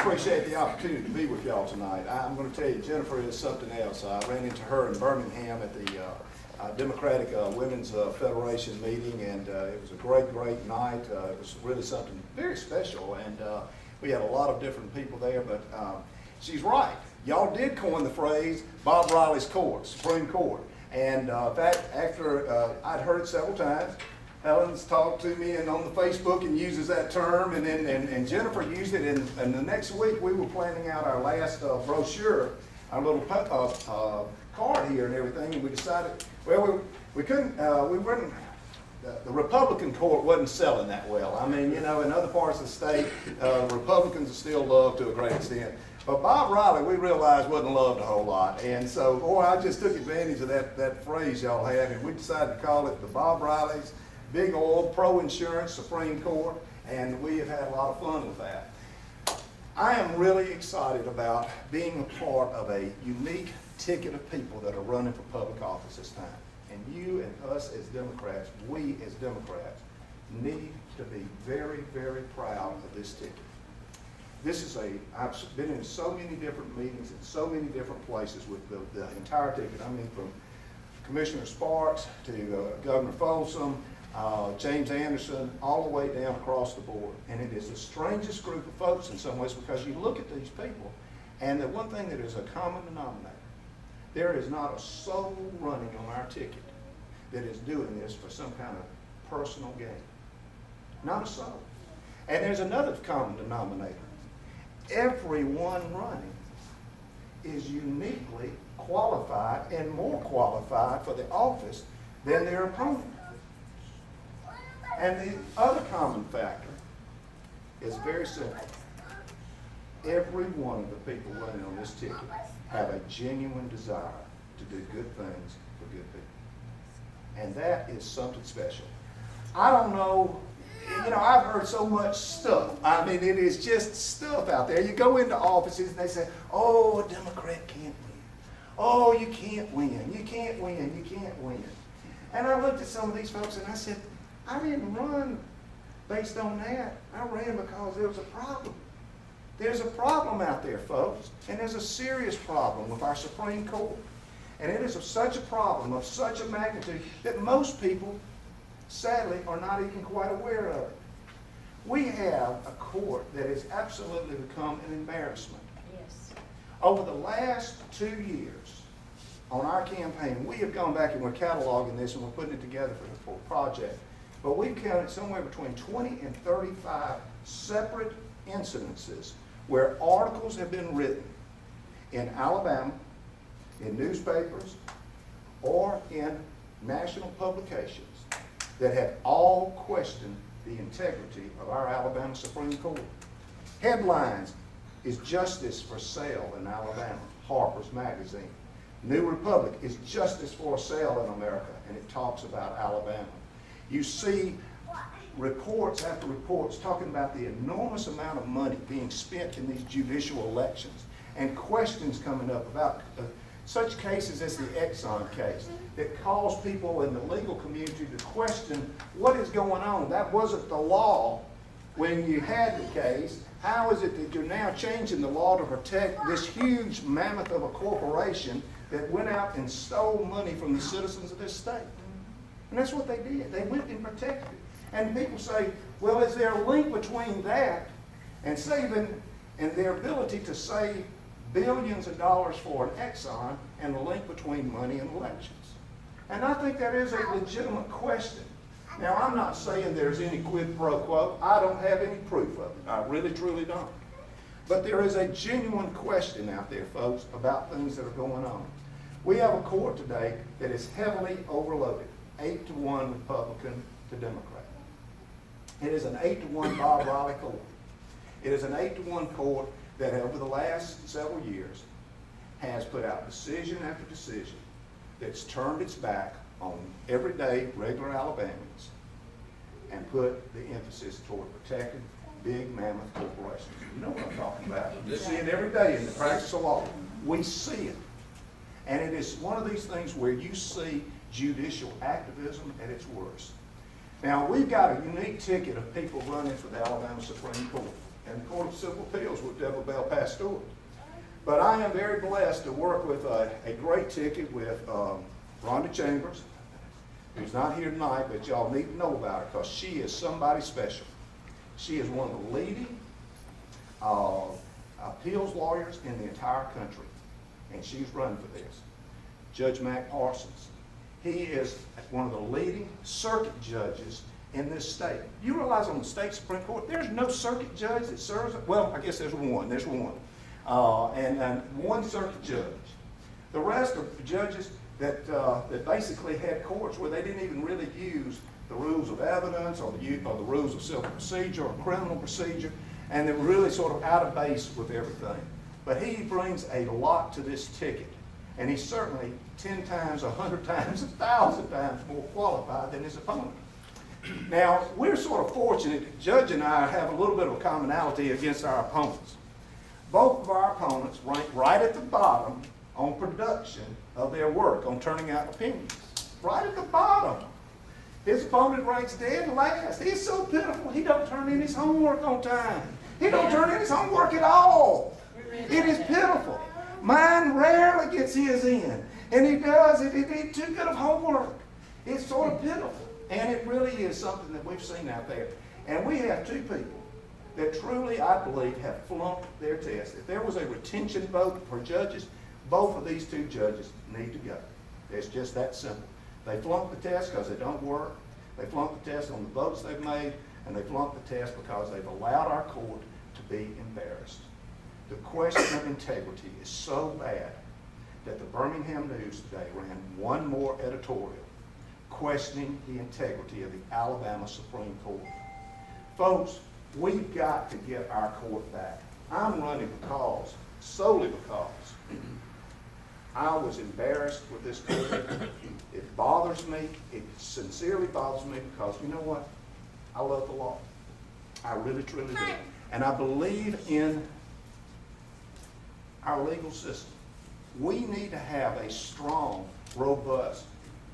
appreciate the opportunity to be with y'all tonight. I'm going to tell you, Jennifer is something else. I ran into her in Birmingham at the Democratic Women's Federation meeting, and it was a great, great night. It was really something very special, and we had a lot of different people there, but she's right. Y'all did coin the phrase Bob Riley's Court, Supreme Court. And in fact, after I'd heard it several times, Helen's talked to me and on the Facebook and uses that term, and then and Jennifer used it, and the next week we were planning out our last brochure, our little card here and everything, and we decided, well, we couldn't, we weren't, the Republican court wasn't selling that well. I mean, you know, in other parts of the state, Republicans are still loved to a great extent. But Bob Riley, we realized, wasn't loved a whole lot. And so, boy, I just took advantage of that phrase y'all have, and we decided to call it the Bob Riley's Big Oil Pro-Insurance Supreme Court, and we have had a lot of fun with that. I am really excited about being a part of a unique ticket of people that are running for public office this time. And you and us as Democrats, we as Democrats, need to be very, very proud of this ticket. This is I've been in so many different meetings in so many different places with the entire ticket. I mean, from Commissioner Sparks to Governor Folsom, James Anderson, all the way down across the board. And it is the strangest group of folks in some ways, because you look at these people, and the one thing that is a common denominator, there is not a soul running on our ticket that is doing this for some kind of personal gain. Not a soul. And there's another common denominator. Everyone running is uniquely qualified and more qualified for the office than their opponent. And the other common factor is very simple. Every one of the people running on this ticket have a genuine desire to do good things for good people. And that is something special. I don't know, you know, I've heard so much stuff. I mean, it is just stuff out there. You go into offices and they say, oh, a Democrat can't win. Oh, you can't win. You can't win. You can't win. And I looked at some of these folks and I said, I didn't run based on that. I ran because there was a problem. There's a problem out there, folks, and there's a serious problem with our Supreme Court. And it is of such a problem, of such a magnitude, that most people, sadly, are not even quite aware of it. We have a court that has absolutely become an embarrassment. Yes. Over the last 2 years, on our campaign, we have gone back and we're cataloging this and we're putting it together for a project. But we've counted somewhere between 20 and 35 separate incidences where articles have been written in Alabama, in newspapers, or in national publications that have all questioned the integrity of our Alabama Supreme Court. Headlines: is justice for sale in Alabama? Harper's Magazine. New Republic: is justice for sale in America? And it talks about Alabama. You see reports after reports talking about the enormous amount of money being spent in these judicial elections, and questions coming up about such cases as the Exxon case that caused people in the legal community to question what is going on. That wasn't the law when you had the case. How is it that you're now changing the law to protect this huge mammoth of a corporation that went out and stole money from the citizens of this state? And that's what they did. They went and protected it. And people say, well, is there a link between that and saving, and their ability to save billions of dollars for an Exxon, and the link between money and elections? And I think that is a legitimate question. Now, I'm not saying there's any quid pro quo. I don't have any proof of it. I really, truly don't. But there is a genuine question out there, folks, about things that are going on. We have a court today that is heavily overloaded. 8-to-1 Republican to Democrat. It is an 8-to-1 Bob Riley court. It is an 8-to-1 court that over the last several years has put out decision after decision that's turned its back on everyday, regular Alabamians and put the emphasis toward protecting big mammoth corporations. You know what I'm talking about. You see it every day in the practice of law. We see it. And it is one of these things where you see judicial activism at its worst. Now, we've got a unique ticket of people running for the Alabama Supreme Court. and the Court of Civil Appeals with Deborah Bell Pastor. But I am very blessed to work with a great ticket with Rhonda Chambers, who's not here tonight, but y'all need to know about her because she is somebody special. She is one of the leading appeals lawyers in the entire country, and she's running for this. Judge Mac Parsons. He is one of the leading circuit judges in this state. You realize on the state Supreme Court, there's no circuit judge that serves, well, I guess there's one, and one circuit judge. The rest are judges that basically had courts where they didn't even really use the rules of evidence or the rules of civil procedure or criminal procedure, and they're really sort of out of base with everything. But he brings a lot to this ticket, and he's certainly 10 times, 100 times, 1,000 times more qualified than his opponent. Now, we're sort of fortunate, Judge and I have a little bit of a commonality against our opponents. Both of our opponents rank right at the bottom on production of their work, on turning out opinions. Right at the bottom. His opponent ranks dead last. He's so pitiful, he don't turn in his homework on time. He don't turn in his homework at all. It is pitiful. Mine rarely gets his in. And he does if he did too good of homework. It's sort of pitiful. And it really is something that we've seen out there. And we have two people that truly, I believe, have flunked their test. If there was a retention vote for judges, both of these two judges need to go. It's just that simple. They flunked the test because they don't work. They flunked the test on the votes they've made, and they flunked the test because they've allowed our court to be embarrassed. The question of integrity is so bad that the Birmingham News today ran one more editorial questioning the integrity of the Alabama Supreme Court. Folks, we've got to get our court back. I'm running solely because I was embarrassed with this court. It bothers me. It sincerely bothers me because, you know what? I love the law. I really, truly do. And I believe in our legal system. We need to have a strong, robust,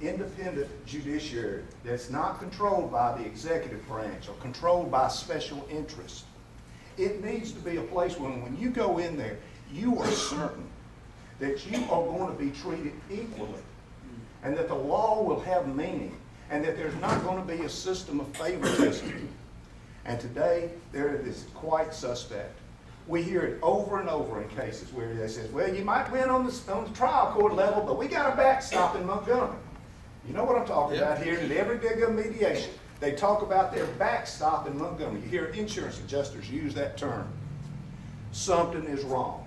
independent judiciary that's not controlled by the executive branch or controlled by special interests. It needs to be a place when you go in there, you are certain that you are going to be treated equally and that the law will have meaning and that there's not going to be a system of favoritism. And today, there is quite suspect. We hear it over and over in cases where they say, well, you might win on the trial court level, but we got a backstop in Montgomery. You know what I'm talking about here. In every big mediation, they talk about their backstop in Montgomery. You hear insurance adjusters use that term. Something is wrong.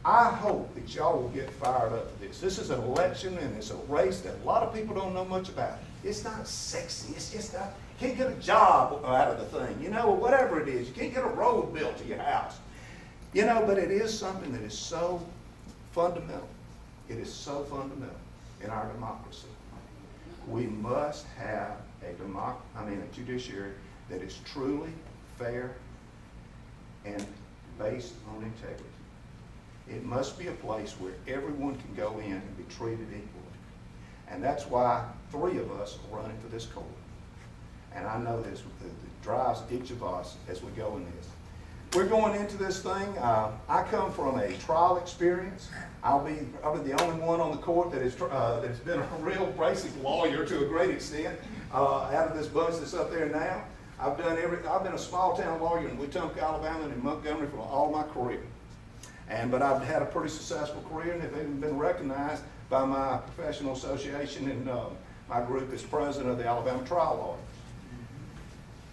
I hope that y'all will get fired up for this. This is an election and it's a race that a lot of people don't know much about. It's not sexy. It's just not, you can't get a job out of the thing, you know, whatever it is. You can't get a road built to your house. You know, but it is something that is so fundamental. It is so fundamental in our democracy. We must have a judiciary that is truly fair and based on integrity. It must be a place where everyone can go in and be treated equally. And that's why 3 of us are running for this court. And I know this it drives each of us as we go in this. We're going into this thing. I come from a trial experience. I'll be probably the only one on the court that's been a real basic lawyer to a great extent out of this bunch that's up there now. I've been a small town lawyer in Wetumpka, Alabama, and in Montgomery for all my career. But I've had a pretty successful career, and have even been recognized by my professional association and my group as president of the Alabama Trial Lawyers.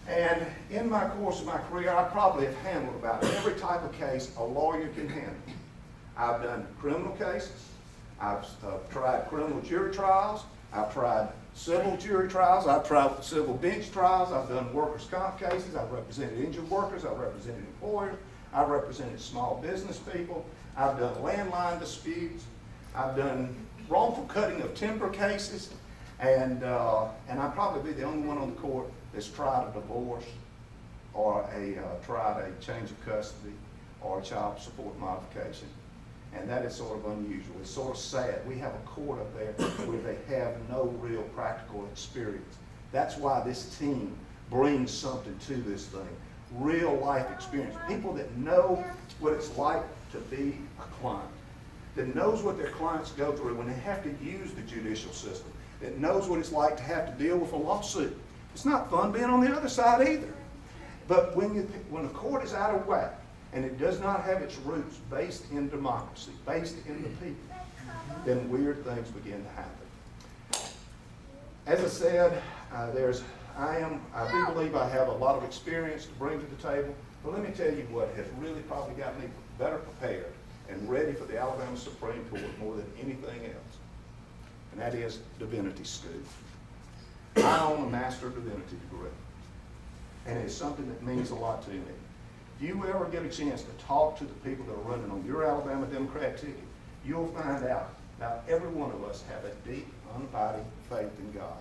And in my course of my career, I probably have handled about every type of case a lawyer can handle. I've done criminal cases. I've tried criminal jury trials. I've tried civil jury trials. I've tried civil bench trials. I've done workers' comp cases. I've represented injured workers. I've represented employers. I've represented small business people. I've done landline disputes. I've done wrongful cutting of timber cases. And I'd probably be the only one on the court that's tried a divorce or tried a change of custody or a child support modification. And that is sort of unusual. It's sort of sad. We have a court up there where they have no real practical experience. That's why this team brings something to this thing. real life experience, people that know what it's like to be a client, that knows what their clients go through when they have to use the judicial system, that knows what it's like to have to deal with a lawsuit. It's not fun being on the other side either. But when the court is out of whack and it does not have its roots based in democracy, based in the people, then weird things begin to happen. As I said, I do believe I have a lot of experience to bring to the table, but let me tell you what has really probably got me better prepared and ready for the Alabama Supreme Court more than anything else, and that is divinity school. I own a Master of Divinity degree, and it's something that means a lot to me. If you ever get a chance to talk to the people that are running on your Alabama Democrat ticket, you'll find out now every one of us have a deep, unabiding faith in God.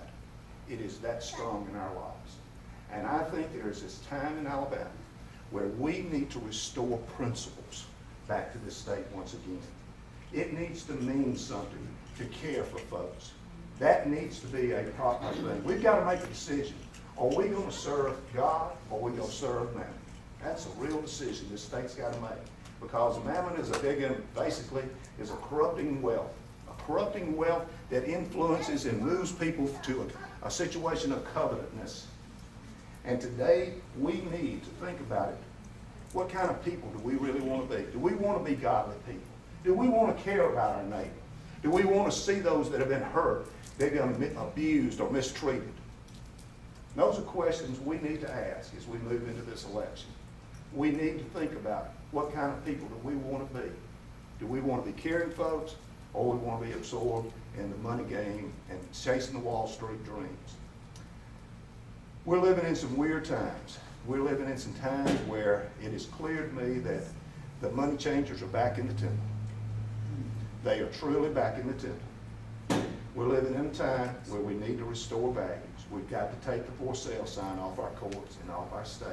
It is that strong in our lives. And I think there is this time in Alabama where we need to restore principles back to this state once again. It needs to mean something to care for folks. That needs to be a proper thing. We've got to make a decision. Are we going to serve God or are we going to serve mammon? That's a real decision this state's got to make. Because mammon is basically is a corrupting wealth. A corrupting wealth that influences and moves people to a situation of covetousness. And today we need to think about it. What kind of people do we really want to be? Do we want to be godly people? Do we want to care about our neighbor? Do we want to see those that have been hurt, they've been abused or mistreated? Those are questions we need to ask as we move into this election. We need to think about what kind of people do we want to be? Do we want to be caring folks, or we want to be absorbed in the money game and chasing the Wall Street dreams? We're living in some weird times. We're living in some times where it is clear to me that the money changers are back in the temple. They are truly back in the temple. We're living in a time where we need to restore values. We've got to take the for sale sign off our courts and off our state.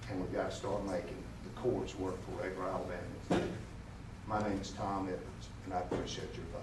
And we've got to start making the courts work for regular Alabamians. My name is Tom Edwards, and I appreciate your vote.